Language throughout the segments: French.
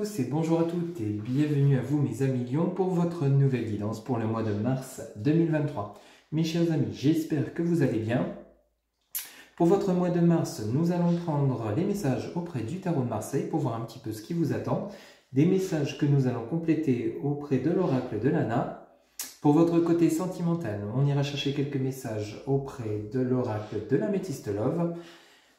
tous et bonjour à toutes et bienvenue à vous mes amis Lions pour votre nouvelle guidance pour le mois de mars 2023. Mes chers amis, j'espère que vous allez bien. Pour votre mois de mars, nous allons prendre les messages auprès du Tarot de Marseille pour voir un petit peu ce qui vous attend. Des messages que nous allons compléter auprès de l'oracle de Lana. Pour votre côté sentimental, on ira chercher quelques messages auprès de l'oracle de l'Améthyste Love.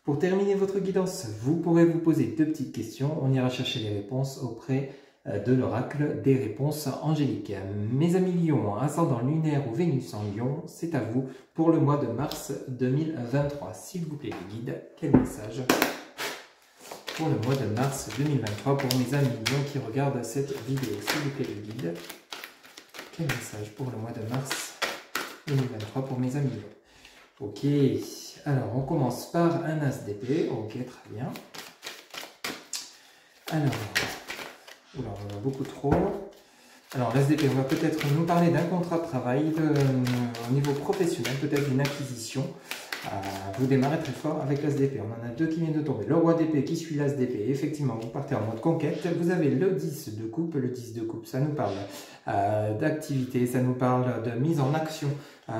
Pour terminer votre guidance, vous pourrez vous poser deux petites questions. On ira chercher les réponses auprès de l'oracle des réponses angéliques. Mes amis Lions, ascendant lunaire ou Vénus en Lion, c'est à vous pour le mois de mars 2023. S'il vous plaît les guides, quel message pour le mois de mars 2023 pour mes amis Lions qui regardent cette vidéo? S'il vous plaît les guides, quel message pour le mois de mars 2023 pour mes amis Lions? Ok, alors on commence par un as d'épée. Ok, très bien. Alors, oula, on a beaucoup trop. Alors l'as d'épée, on va peut-être nous parler d'un contrat de travail au niveau professionnel, peut-être d'une acquisition. Vous démarrez très fort avec l'as d'épée. On en a deux qui viennent de tomber. Le roi d'épée qui suit l'as d'épée. Effectivement, vous partez en mode conquête. Vous avez le 10 de coupe. Le 10 de coupe, ça nous parle d'activité, ça nous parle de mise en action.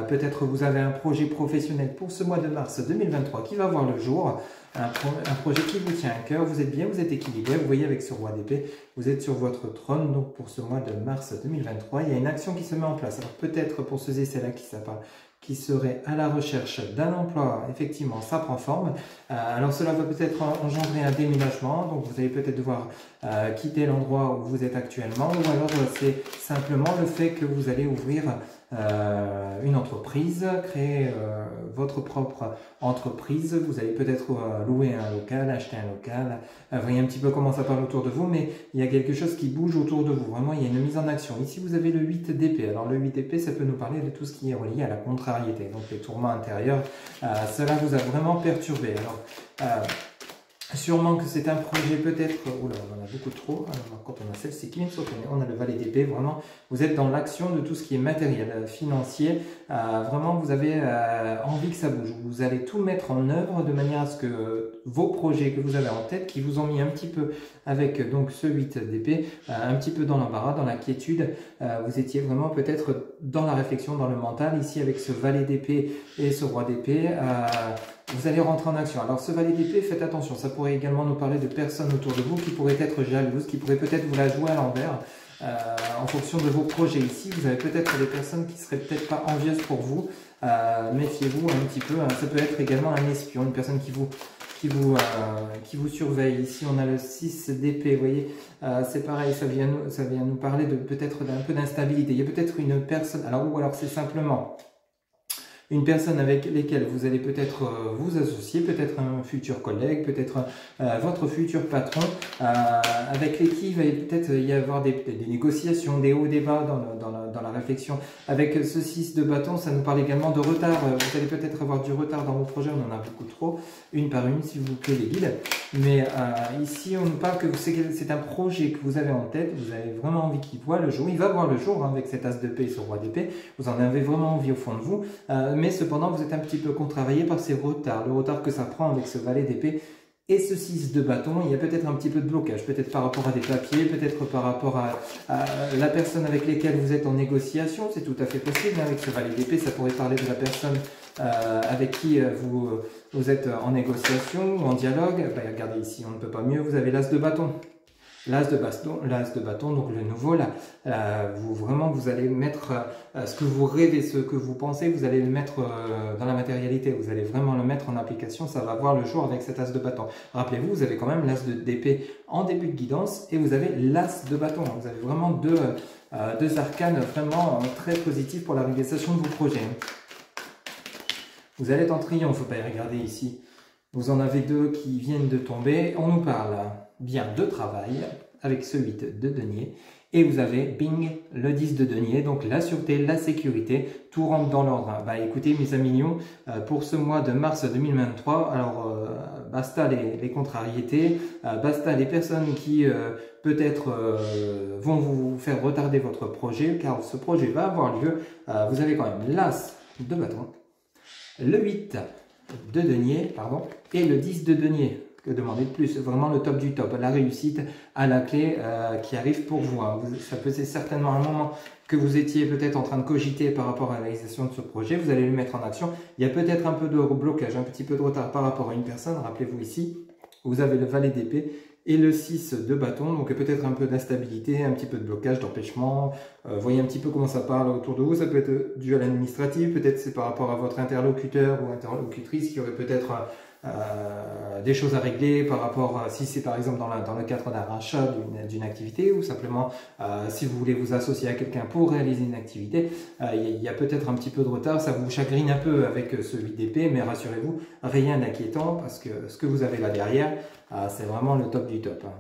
Peut-être vous avez un projet professionnel pour ce mois de mars 2023 qui va voir le jour. Un projet qui vous tient à cœur. Vous êtes bien, vous êtes équilibré. Vous voyez avec ce roi d'épée, vous êtes sur votre trône. Donc pour ce mois de mars 2023, il y a une action qui se met en place. Alors peut-être pour ceux et celles-là qui seraient à la recherche d'un emploi, effectivement, ça prend forme. Alors cela va peut-être engendrer un déménagement, donc vous allez peut-être devoir quitter l'endroit où vous êtes actuellement, ou alors c'est simplement le fait que vous allez ouvrir une entreprise, créer votre propre entreprise. Vous allez peut-être louer un local, acheter un local. Vous voyez un petit peu comment ça parle autour de vous, mais il y a quelque chose qui bouge autour de vous. Vraiment, il y a une mise en action. Ici, vous avez le 8 d'épée. Alors, le 8 d'épée, ça peut nous parler de tout ce qui est relié à la contrariété. Donc, les tourments intérieurs, cela vous a vraiment perturbé. Alors, sûrement que c'est un projet peut-être... Oula, on en a beaucoup trop. Alors, quand on a celle-ci qui vient de se retourner, on a le valet d'épée. Vraiment, vous êtes dans l'action de tout ce qui est matériel, financier. Vraiment, vous avez envie que ça bouge. Vous allez tout mettre en œuvre de manière à ce que vos projets que vous avez en tête, qui vous ont mis un petit peu avec donc ce 8 d'épée, un petit peu dans l'embarras, dans l'inquiétude. Vous étiez vraiment peut-être dans la réflexion, dans le mental. Ici, avec ce valet d'épée et ce roi d'épée, vous allez rentrer en action. Alors ce valet d'épée, faites attention, ça pourrait également nous parler de personnes autour de vous qui pourraient être jalouses, qui pourraient peut-être vous la jouer à l'envers en fonction de vos projets. Ici, vous avez peut-être des personnes qui seraient peut-être pas envieuses pour vous. Méfiez-vous un petit peu. Ça peut être également un espion, une personne qui vous surveille. Ici, on a le 6 d'épée, vous voyez, c'est pareil, ça vient nous parler de peut-être d'un peu d'instabilité. Il y a peut-être une personne, ou alors c'est simplement une personne avec laquelle vous allez peut-être vous associer, peut-être un futur collègue, peut-être votre futur patron, avec qui il va peut-être y avoir des négociations, des hauts, des bas dans la réflexion. Avec ce 6 de bâton, ça nous parle également de retard. Vous allez peut-être avoir du retard dans vos projets, on en a beaucoup trop, une par une, s'il vous plaît les guides. Mais ici, on nous parle que c'est un projet que vous avez en tête, vous avez vraiment envie qu'il voit le jour. Il va voir le jour avec cet as d'épée et ce roi d'épée. Vous en avez vraiment envie au fond de vous. Mais cependant, vous êtes un petit peu contrarié par ces retards, le retard que ça prend avec ce valet d'épée et ce 6 de bâton. Il y a peut-être un petit peu de blocage, peut-être par rapport à des papiers, peut-être par rapport à la personne avec laquelle vous êtes en négociation, c'est tout à fait possible. Avec ce valet d'épée, ça pourrait parler de la personne avec qui vous êtes en négociation ou en dialogue. Regardez ici, on ne peut pas mieux, vous avez l'as de bâton. L'as de bâton, donc le nouveau, là, vous allez mettre ce que vous rêvez, ce que vous pensez, vous allez le mettre dans la matérialité, vous allez vraiment le mettre en application, ça va voir le jour avec cet as de bâton. Rappelez-vous, vous avez quand même l'as d'épée en début de guidance et vous avez l'as de bâton. Vous avez vraiment deux arcanes vraiment très positifs pour la réalisation de vos projets. Vous allez être en triomphe, faut pas y regarder ici. Vous en avez deux qui viennent de tomber. On nous parle bien de travail avec ce 8 de denier. Et vous avez, bing, le 10 de denier. Donc la sûreté, la sécurité, tout rentre dans l'ordre. Écoutez mes amis Lions, pour ce mois de mars 2023, alors basta les contrariétés, basta les personnes qui peut-être vont vous faire retarder votre projet, car ce projet va avoir lieu. Vous avez quand même l'as de bâton, le 8 de denier, pardon, et le 10 de denier. que demander de plus? Vraiment le top du top, la réussite à la clé qui arrive pour vous, hein. Ça faisait certainement un moment que vous étiez peut-être en train de cogiter par rapport à la réalisation de ce projet, vous allez le mettre en action. Il y a peut-être un peu de blocage, un petit peu de retard par rapport à une personne. Rappelez-vous ici, vous avez le valet d'épée et le 6 de bâton, donc peut-être un peu d'instabilité, un petit peu de blocage, d'empêchement. Voyez un petit peu comment ça parle autour de vous. Ça peut être dû à l'administratif, peut-être c'est par rapport à votre interlocuteur ou interlocutrice qui aurait peut-être des choses à régler par rapport à, si c'est par exemple dans le cadre d'un rachat d'une activité, ou simplement si vous voulez vous associer à quelqu'un pour réaliser une activité, il y a peut-être un petit peu de retard, ça vous chagrine un peu avec ce 8 d'épée, mais rassurez-vous, rien d'inquiétant parce que ce que vous avez là derrière, c'est vraiment le top du top, hein.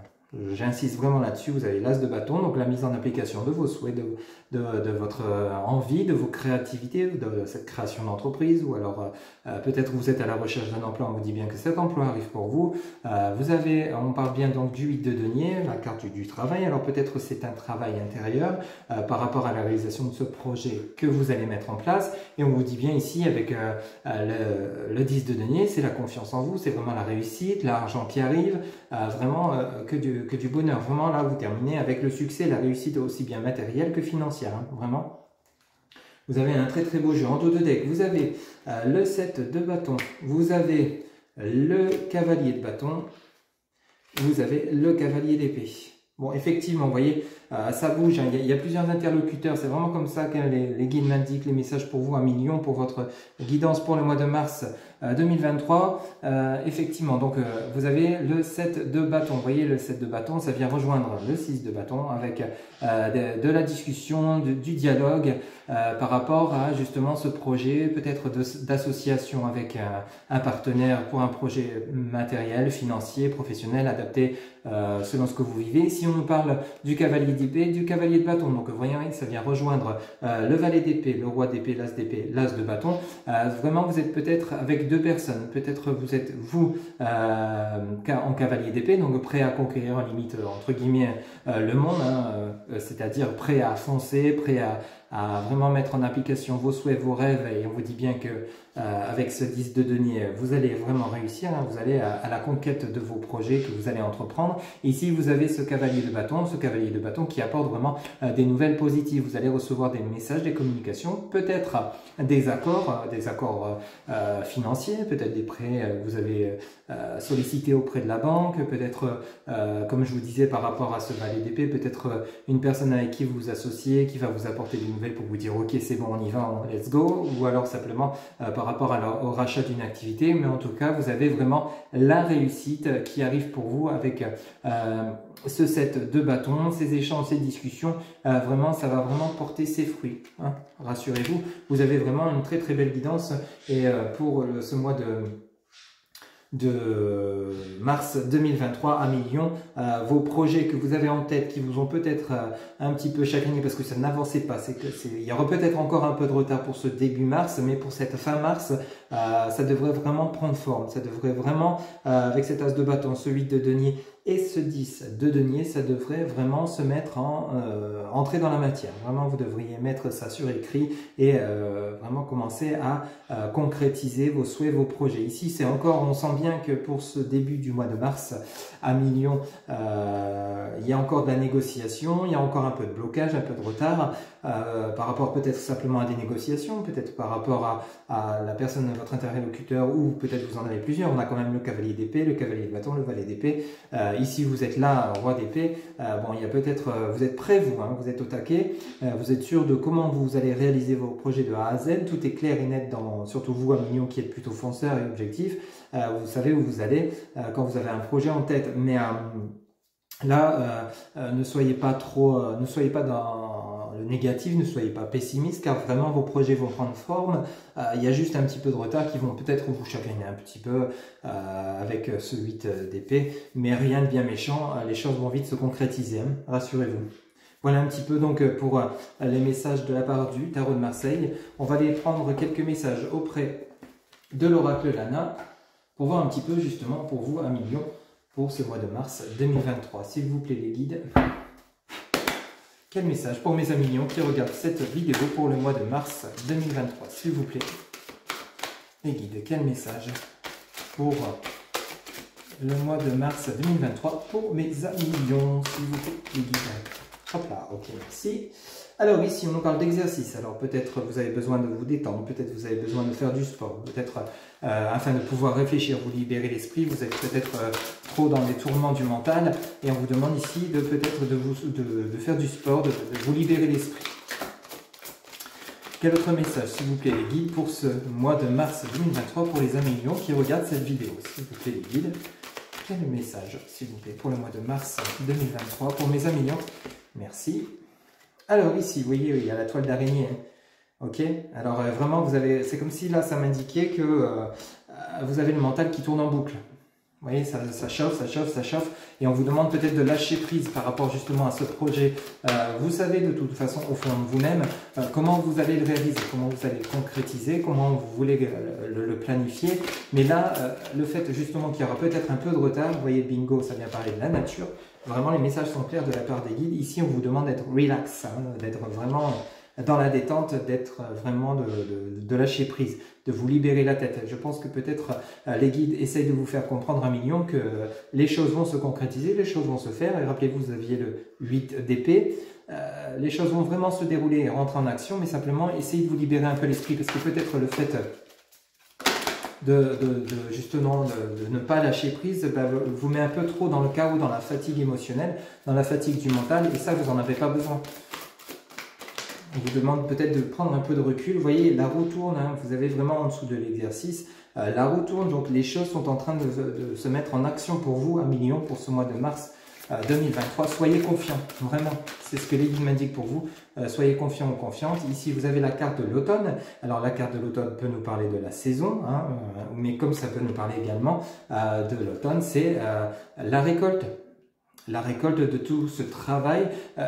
J'insiste vraiment là-dessus. Vous avez l'as de bâton, donc la mise en application de vos souhaits, de votre envie, de vos créativités, de cette création d'entreprise, ou alors peut-être vous êtes à la recherche d'un emploi, on vous dit bien que cet emploi arrive pour vous. Vous avez, on parle bien donc du 8 de denier, la carte du travail. Alors peut-être c'est un travail intérieur par rapport à la réalisation de ce projet que vous allez mettre en place, et on vous dit bien ici avec le 10 de denier, c'est la confiance en vous, c'est vraiment la réussite, l'argent qui arrive, vraiment que du bonheur. Vraiment là vous terminez avec le succès, la réussite aussi bien matérielle que financière, hein, vraiment. Vous avez un très très beau jeu en dos de deck. Vous avez le 7 de bâton, vous avez le cavalier de bâton, vous avez le cavalier d'épée. Bon, effectivement, vous voyez, ça bouge, hein. Il y a plusieurs interlocuteurs. C'est vraiment comme ça que les guides m'indiquent les messages pour vous, 1 million pour votre guidance pour le mois de mars 2023. Effectivement, donc vous avez le 7 de bâton. Vous voyez, le 7 de bâton, ça vient rejoindre le 6 de bâton avec de la discussion, du dialogue par rapport à justement ce projet, peut-être d'association avec un partenaire pour un projet matériel, financier, professionnel, adapté selon ce que vous vivez. Si on nous parle du cavalier d'épée, du cavalier de bâton, donc vous voyez, ça vient rejoindre le valet d'épée, le roi d'épée, l'as de bâton. Vraiment, vous êtes peut-être avec deux personnes, peut-être vous êtes vous en cavalier d'épée, donc prêt à conquérir en limite entre guillemets le monde, hein, c'est-à-dire prêt à foncer, prêt à vraiment mettre en application vos souhaits, vos rêves, et on vous dit bien que avec ce 10 de denier, vous allez vraiment réussir, hein, vous allez à la conquête de vos projets que vous allez entreprendre. Ici, vous avez ce cavalier de bâton qui apporte vraiment des nouvelles positives. Vous allez recevoir des messages, des communications, peut-être des accords financiers, peut-être des prêts que vous avez sollicités auprès de la banque, peut-être, comme je vous disais par rapport à ce valet d'épée, peut-être une personne avec qui vous vous associez, qui va vous apporter des nouvelles pour vous dire ok c'est bon on y va, let's go, ou alors simplement par rapport au rachat d'une activité, mais en tout cas vous avez vraiment la réussite qui arrive pour vous avec ce set de bâtons, ces échanges, ces discussions, vraiment ça va vraiment porter ses fruits, hein. Rassurez-vous, vous avez vraiment une très très belle guidance, et pour ce mois de mars 2023 à million, vos projets que vous avez en tête qui vous ont peut-être un petit peu chagriné parce que ça n'avançait pas, il y aura peut-être encore un peu de retard pour ce début mars, mais pour cette fin mars ça devrait vraiment prendre forme, ça devrait vraiment avec cet as de bâton, ce 8 de denier et ce 10 de denier, ça devrait vraiment se mettre entrer dans la matière. Vraiment, vous devriez mettre ça sur écrit et vraiment commencer à concrétiser vos souhaits, vos projets. Ici, c'est encore, on sent bien que pour ce début du mois de mars à million, il y a encore de la négociation, il y a encore un peu de blocage, un peu de retard par rapport peut-être simplement à des négociations, peut-être par rapport à la personne, votre interlocuteur, ou peut-être vous en avez plusieurs. On a quand même le cavalier d'épée, le cavalier de bâton, le valet d'épée. Ici, vous êtes là, roi d'épée. Bon, il y a peut-être, vous êtes prêt, vous, hein, vous êtes au taquet. Vous êtes sûr de comment vous allez réaliser vos projets de A à Z. Tout est clair et net, surtout vous, à million, qui êtes plutôt fonceur et objectif. Vous savez où vous allez quand vous avez un projet en tête. Mais là, ne soyez pas dans le négatif, ne soyez pas pessimiste, car vraiment vos projets vont prendre forme. Il y a juste un petit peu de retard qui vont peut-être vous chagriner un petit peu avec ce 8 d'épée, mais rien de bien méchant, les choses vont vite se concrétiser, hein, rassurez-vous. Voilà un petit peu donc pour les messages de la part du Tarot de Marseille. On va aller prendre quelques messages auprès de l'oracle Lana pour voir un petit peu justement pour vous à million pour ce mois de mars 2023. S'il vous plaît les guides, quel message pour mes amis mignons qui regardent cette vidéo pour le mois de mars 2023, s'il vous plaît. Les guides, quel message pour le mois de mars 2023 pour mes amis lions, s'il vous plaît, les guides. Hop là, ok, merci. Alors ici, on nous parle d'exercice. Alors peut-être vous avez besoin de vous détendre, peut-être vous avez besoin de faire du sport, peut-être afin de pouvoir réfléchir, vous libérer l'esprit, vous êtes peut-être trop dans les tourments du mental et on vous demande ici de peut-être de faire du sport, de vous libérer l'esprit. Quel autre message, s'il vous plaît, les guides, pour ce mois de mars 2023 pour les amis lions qui regardent cette vidéo? S'il vous plaît, les guides, quel message, s'il vous plaît, pour le mois de mars 2023 pour mes amis lions? Merci. Alors ici, vous voyez, il y a la toile d'araignée. Ok. Alors vraiment, vous avez, c'est comme si là, ça m'indiquait que vous avez le mental qui tourne en boucle. Vous voyez, ça chauffe, ça chauffe, ça chauffe. Et on vous demande peut-être de lâcher prise par rapport justement à ce projet. Vous savez de toute façon, au fond de vous-même, comment vous allez le réaliser, comment vous allez le concrétiser, comment vous voulez le planifier. Mais là, le fait justement qu'il y aura peut-être un peu de retard, vous voyez, bingo, ça vient parler de la nature. Vraiment, les messages sont clairs de la part des guides. Ici, on vous demande d'être relax, hein, d'être vraiment dans la détente, d'être vraiment de lâcher prise, de vous libérer la tête. Je pense que peut-être les guides essayent de vous faire comprendre, amis lions, que les choses vont se concrétiser, les choses vont se faire. Et rappelez-vous, vous aviez le 8 d'épée. Les choses vont vraiment se dérouler et rentrer en action, mais simplement essayez de vous libérer un peu l'esprit, parce que peut-être le fait justement de ne pas lâcher prise vous met un peu trop dans le chaos, dans la fatigue émotionnelle, dans la fatigue du mental, et ça, vous n'en avez pas besoin. On vous demande peut-être de prendre un peu de recul. Vous voyez, la roue tourne, hein, vous avez vraiment en dessous de l'exercice. La roue tourne, donc les choses sont en train de se mettre en action pour vous, amis lions, pour ce mois de mars 2023. Soyez confiants, vraiment. C'est ce que les guides m'indiquent pour vous. Soyez confiants ou confiantes. Ici, vous avez la carte de l'automne. Alors, la carte de l'automne peut nous parler de la saison, hein, mais comme ça peut nous parler également de l'automne, c'est la récolte. La récolte de tout ce travail.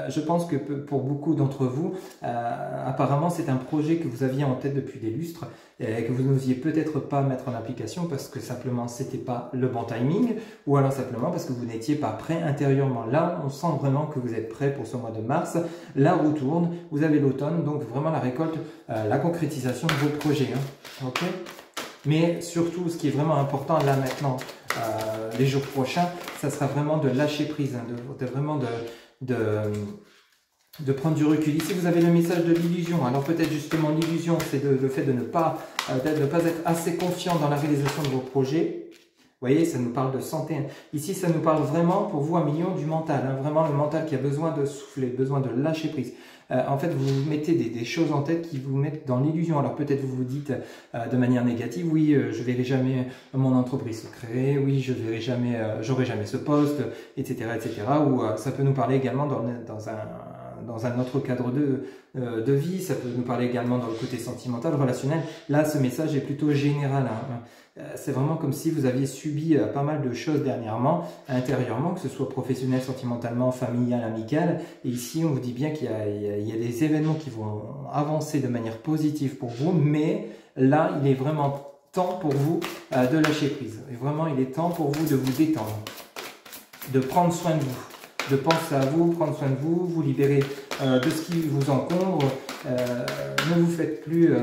Je pense que pour beaucoup d'entre vous, apparemment c'est un projet que vous aviez en tête depuis des lustres et que vous n'osiez peut-être pas mettre en application parce que simplement c'était pas le bon timing ou alors simplement parce que vous n'étiez pas prêt intérieurement. Là, on sent vraiment que vous êtes prêt pour ce mois de mars. La roue tourne, vous avez l'automne, donc vraiment la récolte, la concrétisation de vos projets. Hein. Ok. Mais surtout, ce qui est vraiment important là maintenant, les jours prochains, ça sera vraiment de lâcher prise, hein, vraiment de prendre du recul. Ici, vous avez le message de l'illusion. Alors peut-être justement l'illusion, c'est le fait de ne pas être assez confiant dans la réalisation de vos projets. Vous voyez, ça nous parle de santé. Ici, ça nous parle vraiment, pour vous, amis lions, du mental. Hein, vraiment le mental qui a besoin de souffler, besoin de lâcher prise. En fait, vous mettez des choses en tête qui vous mettent dans l'illusion. Alors peut-être vous vous dites de manière négative, oui, je verrai jamais mon entreprise se créer, oui, je verrai jamais, j'aurai jamais ce poste, etc., etc. Ou ça peut nous parler également dans un autre cadre de vie, ça peut nous parler également dans le côté sentimental, relationnel. Là, ce message est plutôt général. Hein. C'est vraiment comme si vous aviez subi pas mal de choses dernièrement, intérieurement, que ce soit professionnel, sentimentalement, familial, amical. Et ici, on vous dit bien qu'il y a des événements qui vont avancer de manière positive pour vous, mais là, il est vraiment temps pour vous de lâcher prise. Et vraiment, il est temps pour vous de vous détendre, de prendre soin de vous, de penser à vous, prendre soin de vous, vous libérer de ce qui vous encombre. Ne vous faites plus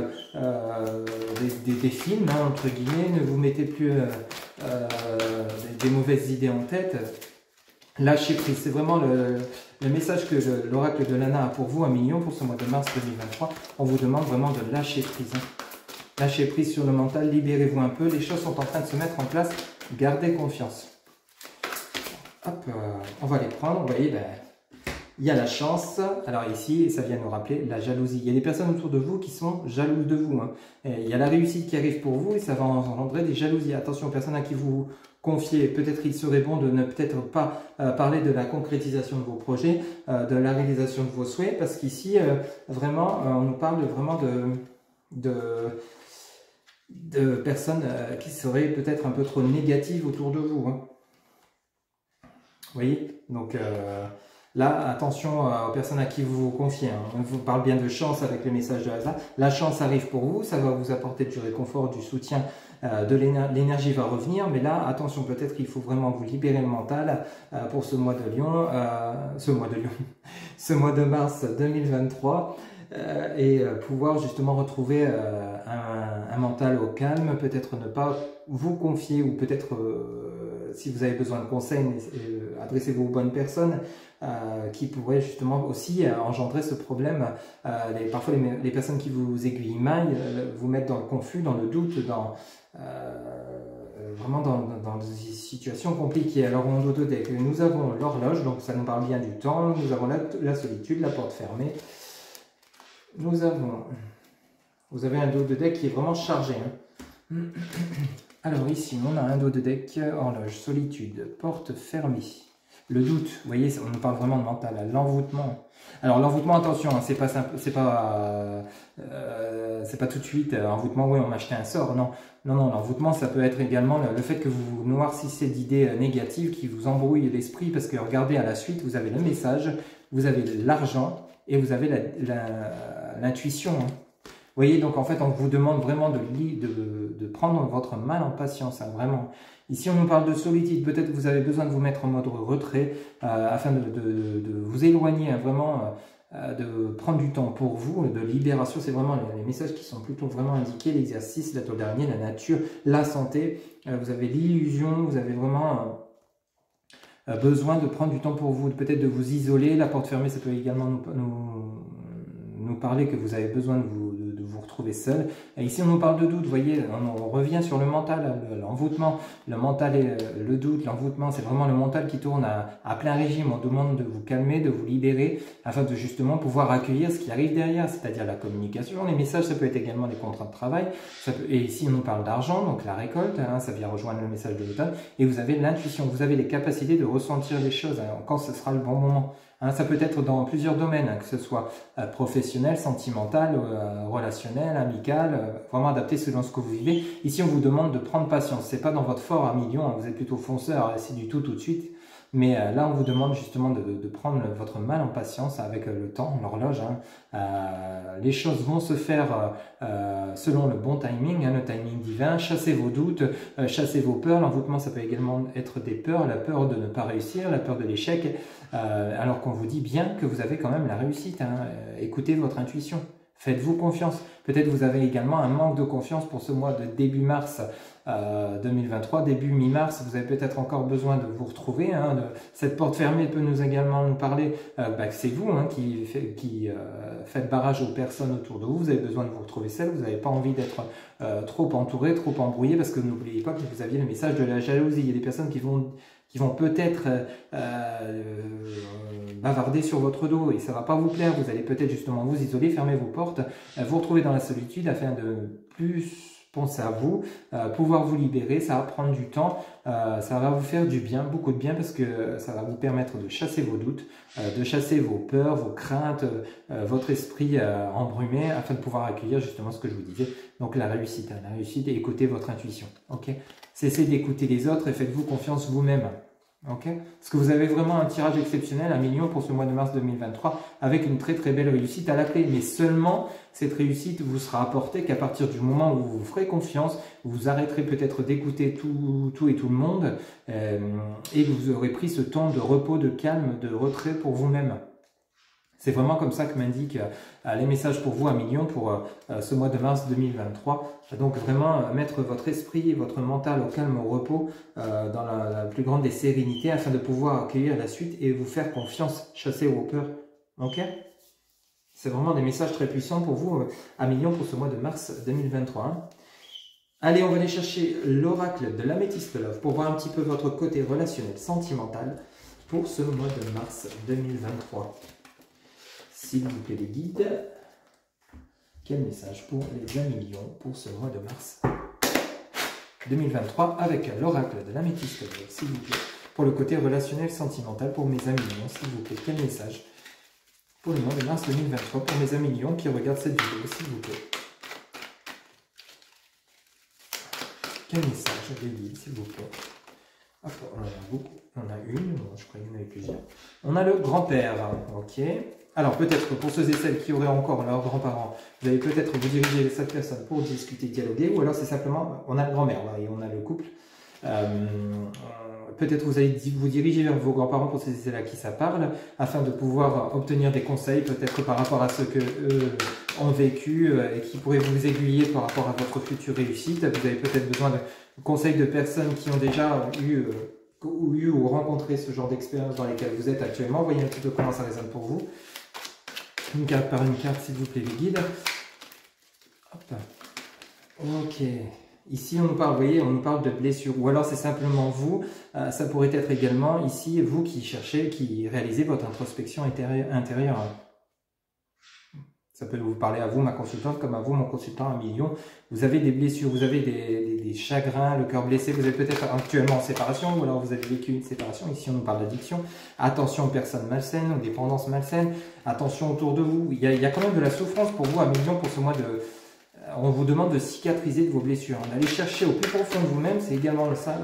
des films, hein, entre guillemets, ne vous mettez plus des mauvaises idées en tête. Lâchez prise, c'est vraiment le message que l'oracle de Lana a pour vous, amis lions, pour ce mois de mars 2023. On vous demande vraiment de lâcher prise. Hein. Lâchez prise sur le mental, libérez-vous un peu, les choses sont en train de se mettre en place, gardez confiance. Hop, on va les prendre, vous voyez, il y a la chance. Alors ici, ça vient nous rappeler la jalousie. Il y a des personnes autour de vous qui sont jalouses de vous. Hein. Il y a la réussite qui arrive pour vous et ça va engendrer des jalousies. Attention aux personnes à qui vous confiez. Peut-être il serait bon de ne peut-être pas parler de la concrétisation de vos projets, de la réalisation de vos souhaits, parce qu'ici, vraiment, on nous parle vraiment de personnes qui seraient peut-être un peu trop négatives autour de vous. Hein. Vous voyez, donc là, attention aux personnes à qui vous vous confiez. Hein. On vous parle bien de chance avec le message de hasard. La chance arrive pour vous, ça va vous apporter du réconfort, du soutien, l'énergie va revenir. Mais là, attention, peut-être qu'il faut vraiment vous libérer le mental pour ce mois de Lion, ce mois de mars 2023. Et pouvoir justement retrouver un mental au calme, peut-être ne pas vous confier ou peut-être si vous avez besoin de conseils, adressez-vous aux bonnes personnes qui pourraient justement aussi engendrer ce problème. Parfois, les personnes qui vous aiguillent mal vous mettent dans le confus, dans le doute, vraiment dans des situations compliquées. Alors, en dos de deck, nous avons l'horloge, donc ça nous parle bien du temps. Nous avons la solitude, la porte fermée. Vous avez un dos de deck qui est vraiment chargé. Hein. Alors ici, on a un dos de deck, horloge, solitude, porte fermée. Le doute, vous voyez, on nous parle vraiment de mental, l'envoûtement. Alors l'envoûtement, attention, hein, c'est pas tout de suite, envoûtement, oui, on m'a acheté un sort, non. Non, l'envoûtement, ça peut être également le fait que vous vous noircissez d'idées négatives qui vous embrouillent l'esprit, parce que regardez à la suite, vous avez le message, vous avez l'argent et vous avez l'intuition. Hein. Vous voyez, donc en fait, on vous demande vraiment de prendre votre mal en patience, hein, vraiment. Ici, on nous parle de solitude. Peut-être que vous avez besoin de vous mettre en mode retrait afin de vous éloigner, hein, vraiment, de prendre du temps pour vous, de libération. C'est vraiment les messages qui sont plutôt vraiment indiqués. L'exercice, la toile d'araignée, la nature, la santé. Vous avez l'illusion, vous avez vraiment besoin de prendre du temps pour vous, peut-être de vous isoler. La porte fermée, ça peut également nous parler que vous avez besoin de vous retrouver seul. Et ici, on nous parle de doute, vous voyez, on revient sur le mental, l'envoûtement. Le mental et le doute, l'envoûtement, c'est vraiment le mental qui tourne à plein régime. On demande de vous calmer, de vous libérer, afin de justement pouvoir accueillir ce qui arrive derrière, c'est-à-dire la communication, les messages, ça peut être également des contrats de travail. Et ici, on nous parle d'argent, donc la récolte, hein, ça vient rejoindre le message de l'automne. Et vous avez l'intuition, vous avez les capacités de ressentir les choses hein, quand ce sera le bon moment. Hein, ça peut être dans plusieurs domaines, hein, que ce soit professionnel, sentimental, relationnel, amical, vraiment adapté selon ce que vous vivez. Ici, on vous demande de prendre patience. C'est pas dans votre fort à million, hein, vous êtes plutôt fonceur, c'est du tout de suite. Mais là, on vous demande justement de prendre votre mal en patience avec le temps, l'horloge. Hein. Les choses vont se faire selon le bon timing, hein, le timing divin. Chassez vos doutes, chassez vos peurs. L'envoûtement, ça peut également être des peurs, la peur de ne pas réussir, la peur de l'échec, alors qu'on vous dit bien que vous avez quand même la réussite. Hein. Écoutez votre intuition. Faites-vous confiance. Peut-être vous avez également un manque de confiance pour ce mois de début mars 2023, début mi-mars. Vous avez peut-être encore besoin de vous retrouver. Hein, cette porte fermée peut également nous parler que c'est vous hein, qui faites barrage aux personnes autour de vous. Vous avez besoin de vous retrouver seul. Vous n'avez pas envie d'être trop entouré, trop embrouillé, parce que n'oubliez pas que vous aviez le message de la jalousie. Il y a des personnes qui vont peut-être bavarder sur votre dos et ça ne va pas vous plaire. Vous allez peut-être justement vous isoler, fermer vos portes, vous retrouver dans la solitude afin de plus penser à vous, pouvoir vous libérer. Ça va prendre du temps, ça va vous faire du bien, beaucoup de bien, parce que ça va vous permettre de chasser vos doutes, de chasser vos peurs, vos craintes, votre esprit embrumé, afin de pouvoir accueillir justement ce que je vous disais. Donc la réussite et écoutez votre intuition. Ok, cessez d'écouter les autres et faites-vous confiance vous-même. Ok, parce que vous avez vraiment un tirage exceptionnel, 1 million pour ce mois de mars 2023, avec une très très belle réussite à la clé. Mais seulement cette réussite vous sera apportée qu'à partir du moment où vous vous ferez confiance, vous arrêterez peut-être d'écouter tout et tout le monde, et vous aurez pris ce temps de repos, de calme, de retrait pour vous-même. C'est vraiment comme ça que m'indiquent les messages pour vous, 1 million pour ce mois de mars 2023. Donc vraiment mettre votre esprit, votre mental au calme, au repos, dans la plus grande des sérénités, afin de pouvoir accueillir la suite et vous faire confiance, chasser vos peurs. Ok? C'est vraiment des messages très puissants pour vous, 1 million pour ce mois de mars 2023. Hein. Allez, on va aller chercher l'oracle de l'améthyste love pour voir un petit peu votre côté relationnel, sentimental pour ce mois de mars 2023. S'il vous plaît les guides, quel message pour les 1 million pour ce mois de mars 2023 avec l'oracle de l'améthyste, s'il vous plaît, pour le côté relationnel sentimental pour mes 1 million, s'il vous plaît, quel message pour le mois de mars 2023 pour mes 1 million qui regardent cette vidéo, s'il vous plaît. Quel message les guides, s'il vous plaît. Hop, on en a beaucoup, on a une, bon, je crois qu'il y en avait plusieurs. On a le grand-père, ok. Alors peut-être pour ceux et celles qui auraient encore leurs grands-parents, vous allez peut-être vous diriger vers cette personne pour discuter, dialoguer, ou alors c'est simplement, on a le grand-mère et on a le couple. Peut-être vous allez vous diriger vers vos grands-parents pour ceux et celles à qui ça parle, afin de pouvoir obtenir des conseils, peut-être par rapport à ce que eux ont vécu et qui pourraient vous aiguiller par rapport à votre future réussite. Vous avez peut-être besoin de conseils de personnes qui ont déjà eu eu ou rencontré ce genre d'expérience dans lesquelles vous êtes actuellement. Voyez un petit peu comment ça résonne pour vous. Une carte par une carte, s'il vous plaît, les guides. Hop. Ok. Ici, on nous parle, vous voyez, on nous parle de blessure. Ou alors, c'est simplement vous. Ça pourrait être également ici, vous qui cherchez, qui réalisez votre introspection intérieure. Ça peut vous parler à vous, ma consultante, comme à vous, mon consultant, à million. Vous avez des blessures, vous avez des chagrins, le cœur blessé. Vous êtes peut-être actuellement en séparation ou alors vous avez vécu une séparation. Ici, on nous parle d'addiction. Attention aux personnes malsaines, aux dépendances malsaines. Attention autour de vous. Il y a quand même de la souffrance pour vous à million pour ce mois de... On vous demande de cicatriser de vos blessures. D'aller chercher au plus profond de vous-même. C'est également ça,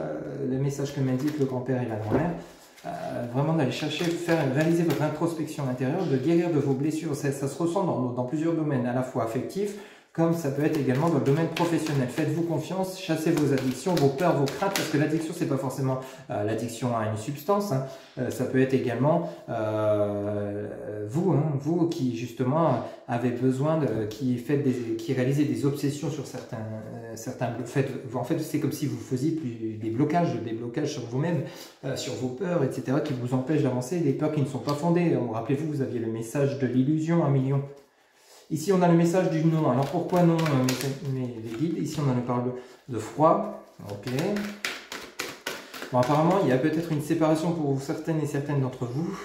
le message que m'indique le grand-père et la grand-mère. Vraiment d'aller chercher, réaliser votre introspection intérieure, de guérir de vos blessures. Ça se ressent dans plusieurs domaines, à la fois affectifs, comme ça peut être également dans le domaine professionnel. Faites-vous confiance, chassez vos addictions, vos peurs, vos craintes, parce que l'addiction, c'est pas forcément l'addiction à une substance, hein. Ça peut être également vous qui justement avez besoin qui réalisez des obsessions sur certains en fait, c'est comme si vous faisiez des blocages sur vous-même, sur vos peurs, etc., qui vous empêchent d'avancer, des peurs qui ne sont pas fondées. Rappelez-vous, vous aviez le message de l'illusion, 1 million. Ici, on a le message du non. Alors, pourquoi non, les guides? Ici, on en parle de froid. Ok. Bon, apparemment, il y a peut-être une séparation pour certaines et certaines d'entre vous.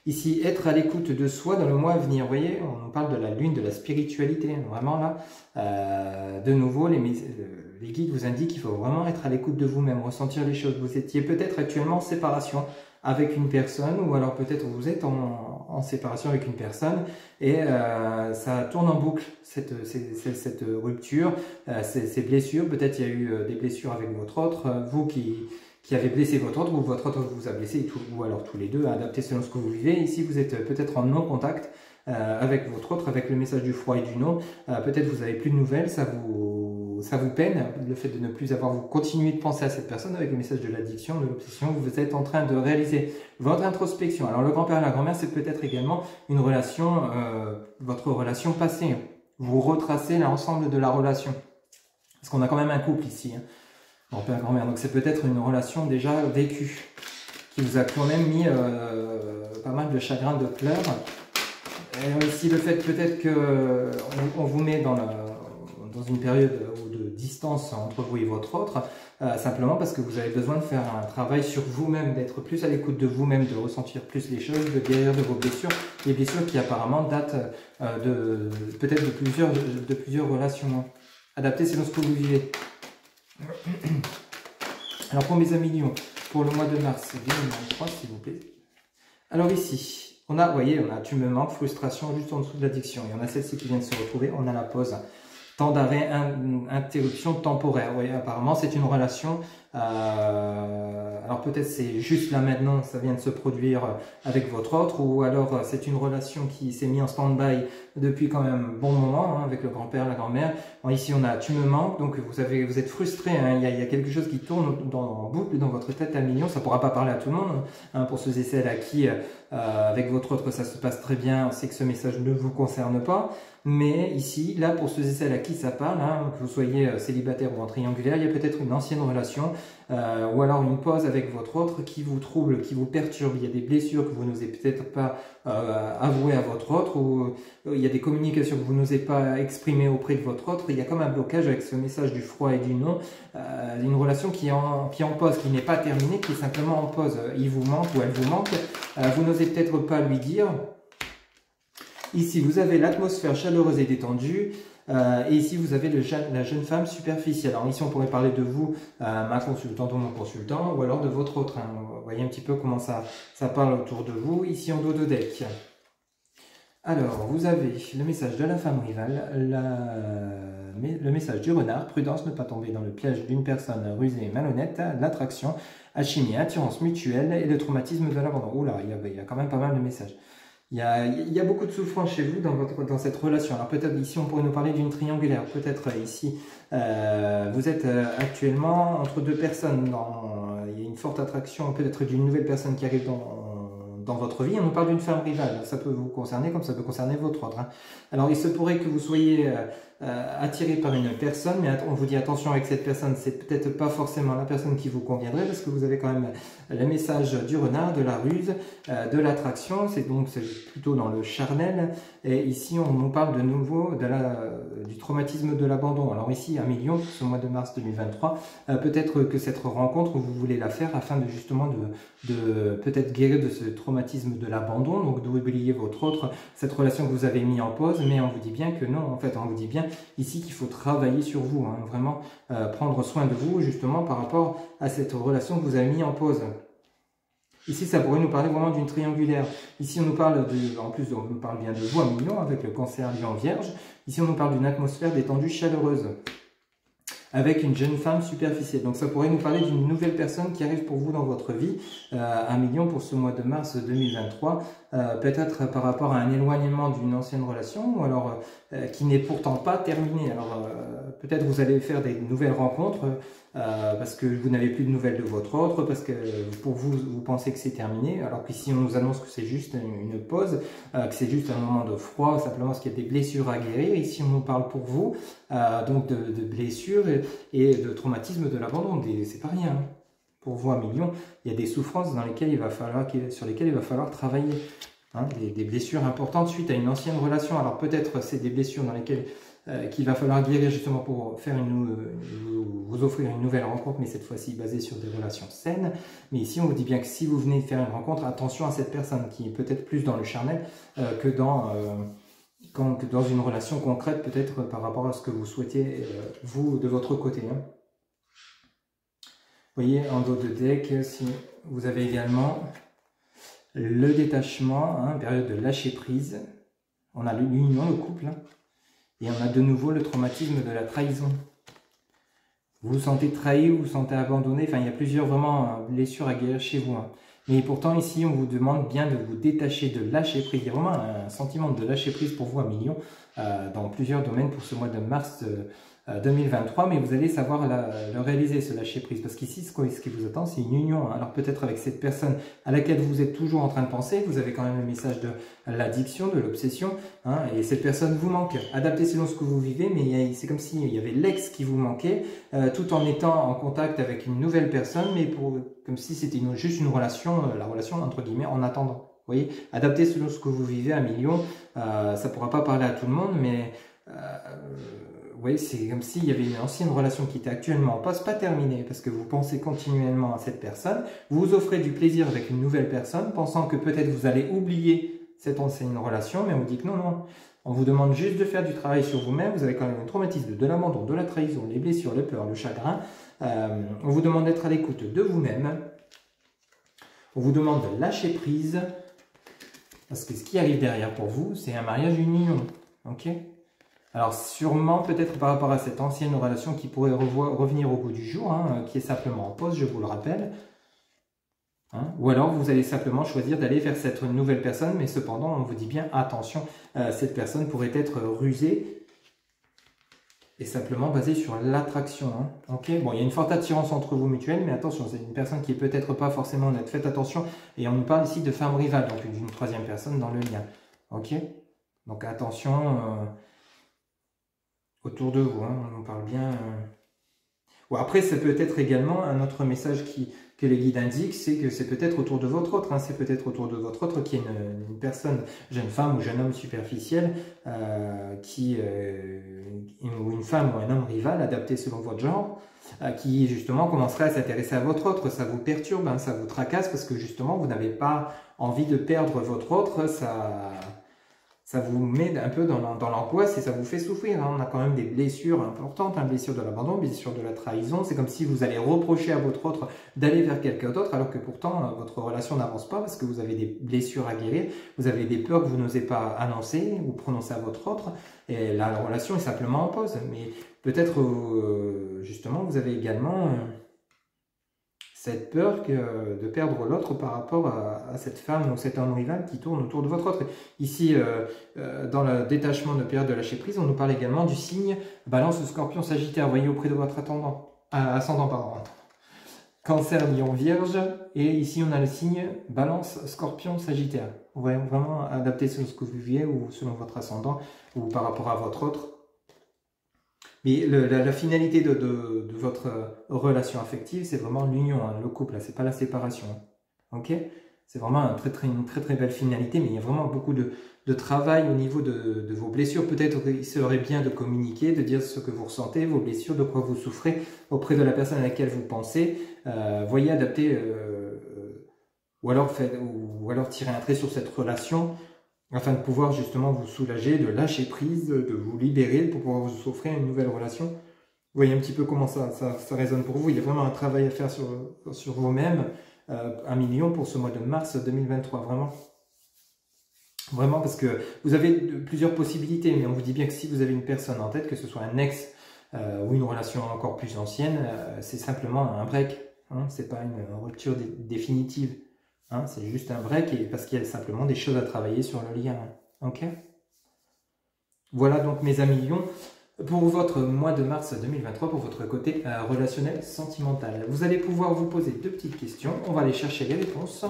Ici, être à l'écoute de soi dans le mois à venir. Vous voyez, on parle de la lune, de la spiritualité. Vraiment, là, de nouveau, les guides vous indiquent qu'il faut vraiment être à l'écoute de vous-même, ressentir les choses. Vous étiez peut-être actuellement en séparation avec une personne, ou alors peut-être vous êtes en séparation avec une personne et ça tourne en boucle, cette rupture, ces blessures. Peut-être il y a eu des blessures avec votre autre, vous qui avez blessé votre autre, ou votre autre vous a blessé, ou alors tous les deux, adapté selon ce que vous vivez. Ici, vous êtes peut-être en non-contact avec votre autre, avec le message du froid et du non. Peut-être vous n'avez plus de nouvelles, ça vous peine, le fait de ne plus avoir, vous continuez de penser à cette personne avec le message de l'addiction, de l'obsession. Vous êtes en train de réaliser votre introspection. Alors le grand-père et la grand-mère, c'est peut-être également une relation, votre relation passée. Vous retracez l'ensemble de la relation. Parce qu'on a quand même un couple ici, hein, grand-père et grand-mère. Donc c'est peut-être une relation déjà vécue, qui vous a quand même mis pas mal de chagrin, de pleurs. Et aussi le fait peut-être qu'on vous met dans une période de distance entre vous et votre autre, simplement parce que vous avez besoin de faire un travail sur vous-même, d'être plus à l'écoute de vous-même, de ressentir plus les choses, de guérir de vos blessures, des blessures qui apparemment datent peut-être de plusieurs relations, adaptées selon ce que vous vivez. Alors pour mes amis Lion, pour le mois de mars 2023, s'il vous plaît. Alors ici, vous voyez, on a tu me manques, frustration juste en dessous de l'addiction. Et on a celle-ci qui vient de se retrouver, on a la pause. Temps d'arrêt, interruption temporaire. Oui, apparemment, c'est une relation. Alors peut-être c'est juste là maintenant, ça vient de se produire avec votre autre, ou alors c'est une relation qui s'est mise en stand-by depuis quand même un bon moment, hein, avec le grand-père, la grand-mère. Ici on a tu me manques, donc vous êtes frustré, hein, il y a quelque chose qui tourne en boucle dans votre tête à million. Ça ne pourra pas parler à tout le monde, hein, pour ceux et celles à qui avec votre autre ça se passe très bien, on sait que ce message ne vous concerne pas. Mais ici, là, pour ceux et celles à qui ça parle, hein, que vous soyez célibataire ou en triangulaire, il y a peut-être une ancienne relation, ou alors une pause avec votre autre qui vous trouble, qui vous perturbe. Il y a des blessures que vous n'osez peut-être pas avouer à votre autre, ou il y a des communications que vous n'osez pas exprimer auprès de votre autre. Il y a comme un blocage avec ce message du froid et du non, une relation qui est en pause, qui n'est pas terminée, qui est simplement en pause. Il vous manque ou elle vous manque, vous n'osez peut-être pas lui dire. Ici, vous avez l'atmosphère chaleureuse et détendue. Et ici, vous avez la jeune femme superficielle. Alors ici, on pourrait parler de vous, ma consultante ou mon consultant, ou alors de votre autre. Hein. Vous voyez un petit peu comment ça parle autour de vous. Ici, en dos de deck. Alors, vous avez le message de la femme rivale, le message du renard, prudence, ne pas tomber dans le piège d'une personne rusée et malhonnête, l'attraction, alchimie, attirance mutuelle et le traumatisme de l'abandon. Oula, il y a quand même pas mal de messages. Il y a beaucoup de souffrance chez vous dans cette relation. Alors peut-être ici on pourrait nous parler d'une triangulaire. Peut-être ici vous êtes actuellement entre deux personnes. Il y a une forte attraction peut-être d'une nouvelle personne qui arrive dans votre vie. On nous parle d'une femme rivale. Ça peut vous concerner comme ça peut concerner votre ordre. Hein. Alors, il se pourrait que vous soyez attiré par une personne, mais on vous dit attention avec cette personne, c'est peut-être pas forcément la personne qui vous conviendrait parce que vous avez quand même le message du renard, de la ruse, de l'attraction. C'est plutôt dans le charnel. Et ici, on nous parle de nouveau du traumatisme de l'abandon. Alors ici, 1 million pour ce mois de mars 2023. Peut-être que cette rencontre, vous voulez la faire afin de justement de peut-être guérir de ce traumatisme de l'abandon, donc d'oublier votre autre, cette relation que vous avez mis en pause, mais on vous dit bien que non, en fait, on vous dit bien ici qu'il faut travailler sur vous, hein, vraiment prendre soin de vous justement par rapport à cette relation que vous avez mis en pause. Ici, ça pourrait nous parler vraiment d'une triangulaire. Ici, on nous parle en plus, on nous parle bien de vous, 1 million, avec le cancer, lion, vierge. Ici, on nous parle d'une atmosphère détendue, chaleureuse, avec une jeune femme superficielle. Donc, ça pourrait nous parler d'une nouvelle personne qui arrive pour vous dans votre vie. 1 million pour ce mois de mars 2023. Peut-être par rapport à un éloignement d'une ancienne relation, ou alors qui n'est pourtant pas terminée. Alors, peut-être vous allez faire des nouvelles rencontres, parce que vous n'avez plus de nouvelles de votre autre, parce que pour vous, vous pensez que c'est terminé, alors qu'ici on nous annonce que c'est juste une pause, que c'est juste un moment de froid, simplement parce qu'il y a des blessures à guérir. Ici on nous parle pour vous, donc de blessures et de traumatisme de l'abandon, c'est pas rien. Hein. Pour vous, 1 million, il y a des souffrances sur lesquelles il va falloir travailler. Hein, des blessures importantes suite à une ancienne relation. Alors peut-être c'est des blessures dans lesquelles qu'il va falloir guérir justement pour faire vous offrir une nouvelle rencontre, mais cette fois-ci basée sur des relations saines. Mais ici, on vous dit bien que si vous venez de faire une rencontre, attention à cette personne qui est peut-être plus dans le charnel que dans une relation concrète, peut-être par rapport à ce que vous souhaitez, vous, de votre côté. Hein. Vous voyez, en dos de deck, si vous avez également le détachement, hein, période de lâcher prise. On a l'union, le couple. Hein. Et on a de nouveau le traumatisme de la trahison. Vous vous sentez trahi, vous vous sentez abandonné. Enfin, il y a plusieurs vraiment blessures à guérir chez vous. Hein. Mais pourtant, ici, on vous demande bien de vous détacher, de lâcher prise. Il y a vraiment un sentiment de lâcher prise pour vous, 1 million, dans plusieurs domaines pour ce mois de mars 2023. Mais vous allez savoir le réaliser, ce lâcher prise. Parce qu'ici, ce qui vous attend, c'est une union. Alors peut-être avec cette personne à laquelle vous êtes toujours en train de penser, vous avez quand même le message de l'addiction, de l'obsession. Hein, et cette personne vous manque. Adapté selon ce que vous vivez, mais c'est comme s'il y avait l'ex qui vous manquait, tout en étant en contact avec une nouvelle personne, mais comme si c'était juste une relation, la relation entre guillemets, en attendant. Vous voyez, adapté selon ce que vous vivez, 1 million, ça ne pourra pas parler à tout le monde, mais vous voyez, c'est comme s'il y avait une ancienne relation qui était actuellement en poste, pas terminée, parce que vous pensez continuellement à cette personne, vous vous offrez du plaisir avec une nouvelle personne, pensant que peut-être vous allez oublier cette ancienne relation, mais on vous dit que non, non. On vous demande juste de faire du travail sur vous-même, vous avez quand même un traumatisme de l'abandon, de la trahison, les blessures, les peurs, le chagrin. On vous demande d'être à l'écoute de vous-même. On vous demande de lâcher prise, parce que ce qui arrive derrière pour vous, c'est un mariage, une union. Ok ? Alors sûrement, peut-être par rapport à cette ancienne relation qui pourrait revenir au bout du jour, hein, qui est simplement en pause, je vous le rappelle. Hein, ou alors vous allez simplement choisir d'aller vers cette nouvelle personne, mais cependant on vous dit bien attention, cette personne pourrait être rusée et simplement basée sur l'attraction. Hein, okay, bon, il y a une forte attirance entre vous mutuelle, mais attention, c'est une personne qui est peut-être pas forcément honnête. Faites attention, et on nous parle ici de femme rivale, donc d'une troisième personne dans le lien. Ok, donc attention autour de vous, hein, on nous parle bien. Bon, après, ça peut être également un autre message que les guides indiquent, c'est que c'est peut-être autour de votre autre, hein, c'est peut-être autour de votre autre qui est une personne, jeune femme ou jeune homme superficiel, ou une femme ou un homme rival, adapté selon votre genre, qui justement commencerait à s'intéresser à votre autre. Ça vous perturbe, hein, ça vous tracasse, parce que justement, vous n'avez pas envie de perdre votre autre, ça vous met un peu dans l'angoisse et ça vous fait souffrir. Hein. On a quand même des blessures importantes, hein, blessure de l'abandon, blessure de la trahison. C'est comme si vous allez reprocher à votre autre d'aller vers quelqu'un d'autre, alors que pourtant votre relation n'avance pas parce que vous avez des blessures à guérir, vous avez des peurs que vous n'osez pas annoncer ou prononcer à votre autre, et la relation est simplement en pause. Mais peut-être justement vous avez également cette peur de perdre l'autre par rapport à cette femme ou cet homme rival qui tourne autour de votre autre. Ici, dans le détachement de période de lâcher prise, on nous parle également du signe Balance, Scorpion, Sagittaire. Voyez auprès de votre ascendant, pardon. Cancer, Lion, Vierge. Et ici, on a le signe Balance, Scorpion, Sagittaire. Vous voyez, vraiment adapté selon ce que vous vivez ou selon votre ascendant ou par rapport à votre autre. Mais la finalité de votre relation affective, c'est vraiment l'union, hein, le couple, c'est pas la séparation. Ok? C'est vraiment une très belle finalité, mais il y a vraiment beaucoup de travail au niveau de vos blessures. Peut-être qu'il serait bien de communiquer, de dire ce que vous ressentez, vos blessures, de quoi vous souffrez auprès de la personne à laquelle vous pensez. Voyez adapter, ou alors tirer un trait sur cette relation afin de pouvoir justement vous soulager, de lâcher prise, de vous libérer pour pouvoir vous offrir une nouvelle relation. Vous voyez un petit peu comment ça résonne pour vous. Il y a vraiment un travail à faire sur vous-même. 1 million pour ce mois de mars 2023, vraiment parce que vous avez plusieurs possibilités, mais on vous dit bien que si vous avez une personne en tête, que ce soit un ex ou une relation encore plus ancienne, c'est simplement un break, hein, c'est pas une rupture définitive, hein, c'est juste un break parce qu'il y a simplement des choses à travailler sur le lien, ok? Voilà donc mes amis Lions. Pour votre mois de mars 2023, pour votre côté relationnel sentimental, vous allez pouvoir vous poser 2 petites questions. On va aller chercher les réponses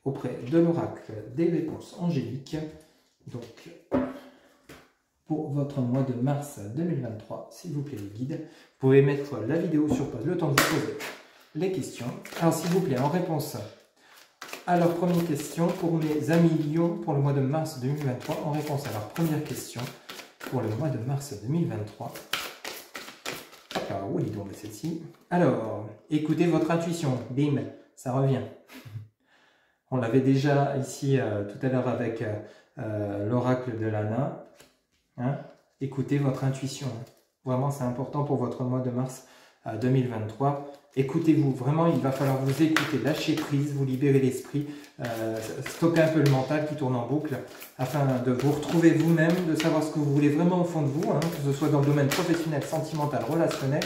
auprès de l'oracle des réponses angéliques. Donc, pour votre mois de mars 2023, s'il vous plaît les guides, vous pouvez mettre la vidéo sur pause, le temps de vous poser les questions. Alors s'il vous plaît, en réponse à leur première question, pour mes amis Lions, pour le mois de mars 2023, en réponse à leur première question, pour le mois de mars 2023. Alors, oui, donc celle-ci. Alors, écoutez votre intuition. Bim, ça revient. On l'avait déjà ici tout à l'heure avec l'oracle de l'Anna. Hein? Écoutez votre intuition. Vraiment, c'est important pour votre mois de mars 2023. Écoutez-vous, vraiment, il va falloir vous écouter, lâcher prise, vous libérer l'esprit, stopper un peu le mental qui tourne en boucle, afin de vous retrouver vous-même, de savoir ce que vous voulez vraiment au fond de vous, hein, que ce soit dans le domaine professionnel, sentimental, relationnel,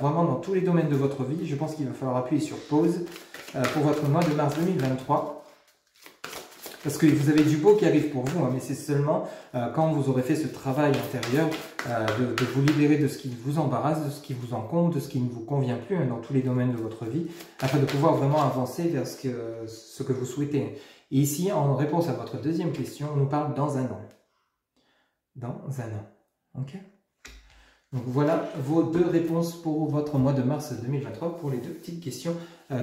vraiment dans tous les domaines de votre vie. Je pense qu'il va falloir appuyer sur pause pour votre mois de mars 2023. Parce que vous avez du beau qui arrive pour vous, hein, mais c'est seulement quand vous aurez fait ce travail intérieur de vous libérer de ce qui vous embarrasse, de ce qui vous encombre, de ce qui ne vous convient plus, hein, dans tous les domaines de votre vie, afin de pouvoir vraiment avancer vers ce que vous souhaitez. Et ici, en réponse à votre deuxième question, on nous parle dans un an. Dans un an. Ok ? Donc voilà vos 2 réponses pour votre mois de mars 2023 pour les 2 petites questions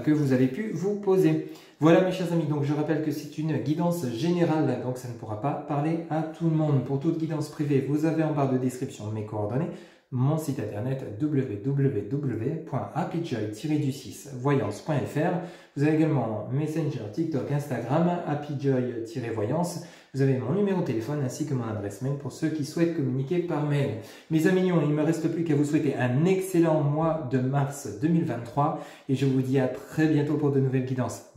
que vous avez pu vous poser. Voilà mes chers amis, donc je rappelle que c'est une guidance générale, donc ça ne pourra pas parler à tout le monde. Pour toute guidance privée, vous avez en barre de description mes coordonnées, mon site internet www.happyjoy-voyance.fr. Vous avez également Messenger, TikTok, Instagram, happyjoy-voyance. Vous avez mon numéro de téléphone ainsi que mon adresse mail pour ceux qui souhaitent communiquer par mail. Mes amis Lions, il ne me reste plus qu'à vous souhaiter un excellent mois de mars 2023 et je vous dis à très bientôt pour de nouvelles guidances.